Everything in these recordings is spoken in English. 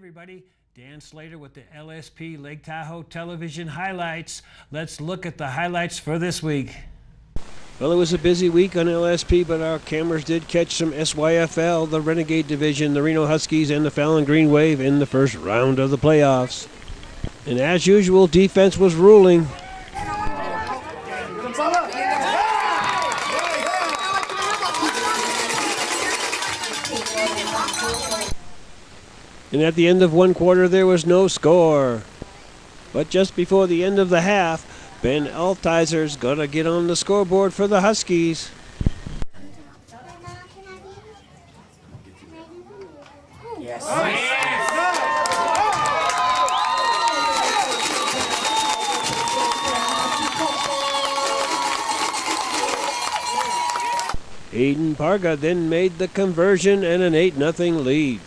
everybody. Dan Slater with the LSP Lake Tahoe Television Highlights. Let's look at the highlights for this week. Well, it was a busy week on LSP, but our cameras did catch some SYFL, the Renegade Division, the Reno Huskies, and the Fallon Green Wave in the first round of the playoffs. And as usual, defense was ruling. And at the end of one quarter, there was no score. But just before the end of the half, Ben Altizer's going to get on the scoreboard for the Huskies. Yes. Aiden Parga then made the conversion and an 8-0 lead.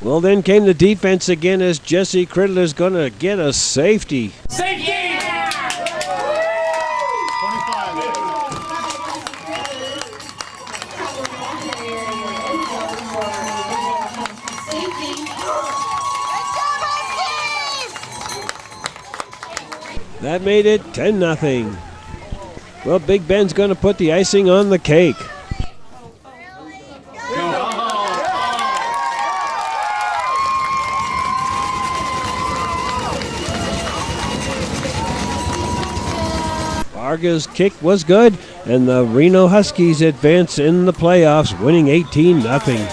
Well, then came the defense again as Jesse Crittler's going to get a safety. Safety! Yeah! 25. That made it 10-0. Well, Big Ben's going to put the icing on the cake. Varga's kick was good, and the Reno Huskies advance in the playoffs, winning 18-0.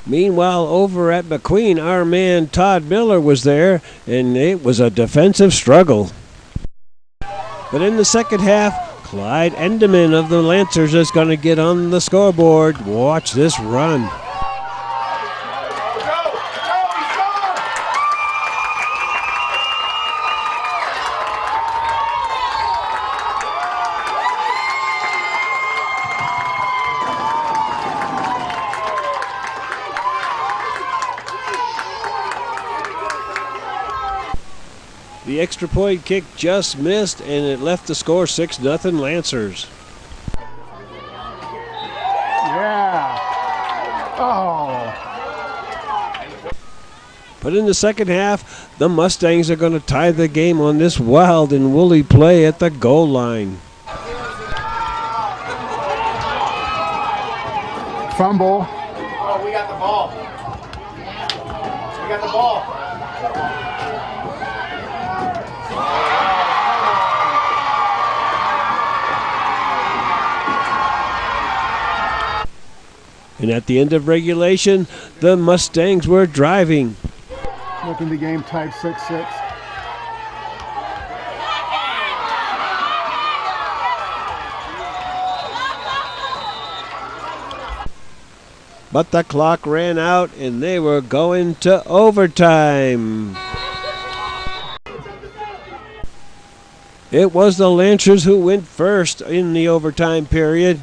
Meanwhile, over at McQueen, our man Todd Miller was there, and it was a defensive struggle. But in the second half, Clyde Endeman of the Lancers is going to get on the scoreboard. Watch this run. The extra point kick just missed, and it left the score 6-0 Lancers. Yeah. Oh. But in the second half, the Mustangs are going to tie the game on this wild and woolly play at the goal line. Fumble. Oh, we got the ball. We got the ball. And at the end of regulation, the Mustangs were driving. Looking the game tied 6-6. But the clock ran out and they were going to overtime. It was the Lancers who went first in the overtime period.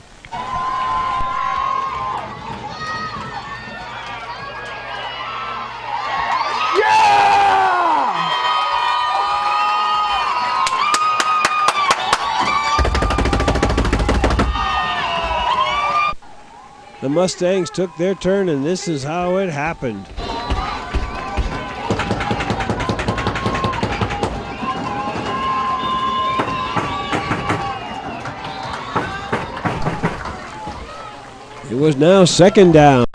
The Mustangs took their turn, and this is how it happened. It was now second down.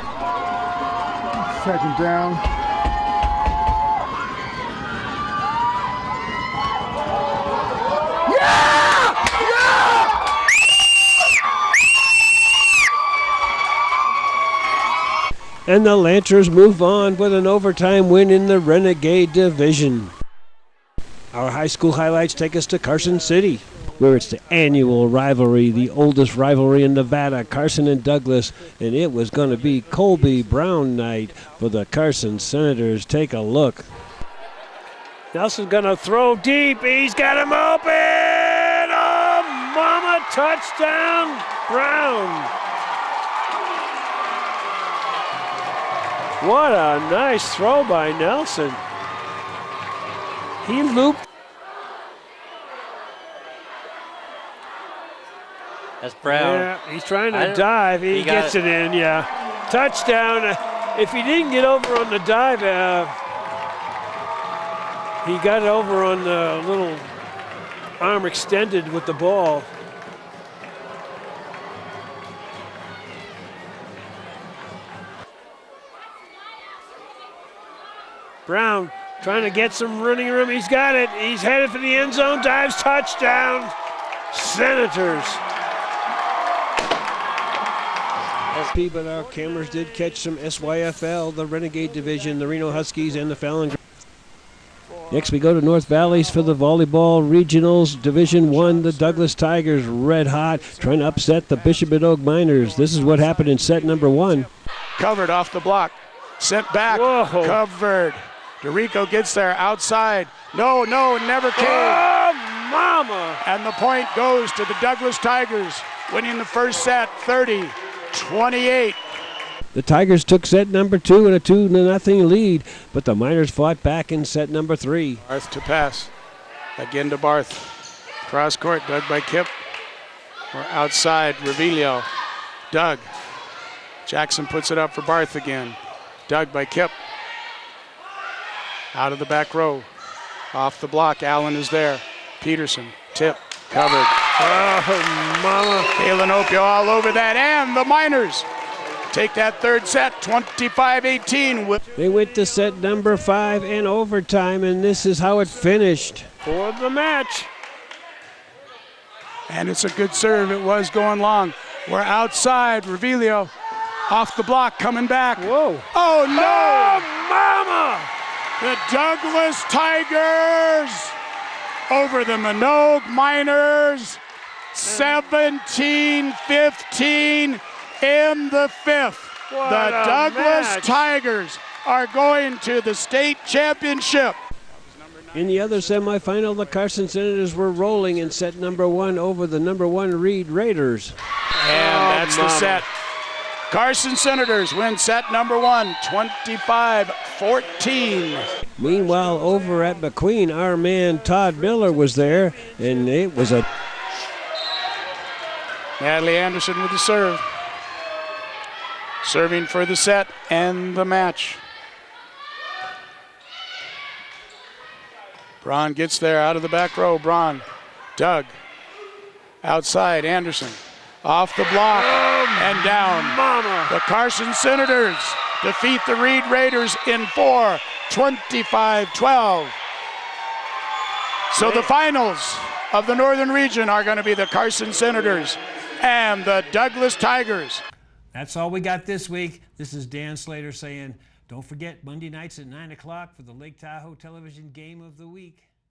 Second down. And the Lancers move on with an overtime win in the Renegade Division. Our high school highlights take us to Carson City, where it's the annual rivalry, the oldest rivalry in Nevada, Carson and Douglas, and it was going to be Colby Brown night for the Carson Senators. Take a look. Nelson's going to throw deep. He's got him open. Oh, mama, touchdown, Brown. What a nice throw by Nelson. He looped. That's Brown. Yeah, he's trying to dive. He gets it in, yeah. Touchdown. If he didn't get over on the dive, he got over on the little arm extended with the ball. Brown trying to get some running room. He's got it. He's headed for the end zone. Dives, touchdown. Senators. But our cameras did catch some SYFL, the Renegade Division, the Reno Huskies, and the Fallon. Next we go to North Valleys for the Volleyball Regionals Division 1. The Douglas Tigers red hot, trying to upset the Bishop and Oak Miners. This is what happened in set number 1. Covered off the block. Sent back. Whoa. Covered. DeRico gets there outside. No, never came. Oh, mama! And the point goes to the Douglas Tigers, winning the first set 30-28. The Tigers took set number 2 in a 2-0 lead, but the Miners fought back in set number 3. Barth to pass. Again to Barth. Cross court, dug by Kip. Or outside, Revilio. Dug. Jackson puts it up for Barth again. Dug by Kip. Out of the back row. Off the block, Allen is there. Peterson, tip, covered. Oh, mama. Kalen Opio all over that, and the Miners take that third set, 25-18. They went to set number 5 in overtime, and this is how it finished for the match. And it's a good serve. It was going long. We're outside. Revilio off the block, coming back. Whoa. Oh, no! Oh, mama! The Douglas Tigers over the Minogue Miners, 17-15 in the fifth. What the a Douglas match. Tigers are going to the state championship. In the other semifinal, the Carson Senators were rolling in set number 1 over the number 1 Reed Raiders. And that's the set. Carson Senators win set number 1, 25-14. Meanwhile, over at McQueen, our man Todd Miller was there, and it was a... Natalie Anderson with the serve. Serving for the set and the match. Braun gets there out of the back row. Braun, Doug, outside, Anderson, off the block and down. Mama. The Carson Senators defeat the Reed Raiders in 4, 25-12. So the finals of the Northern Region are going to be the Carson Senators and the Douglas Tigers. That's all we got this week. This is Dan Slater saying, don't forget Monday nights at 9 o'clock for the Lake Tahoe Television Game of the Week.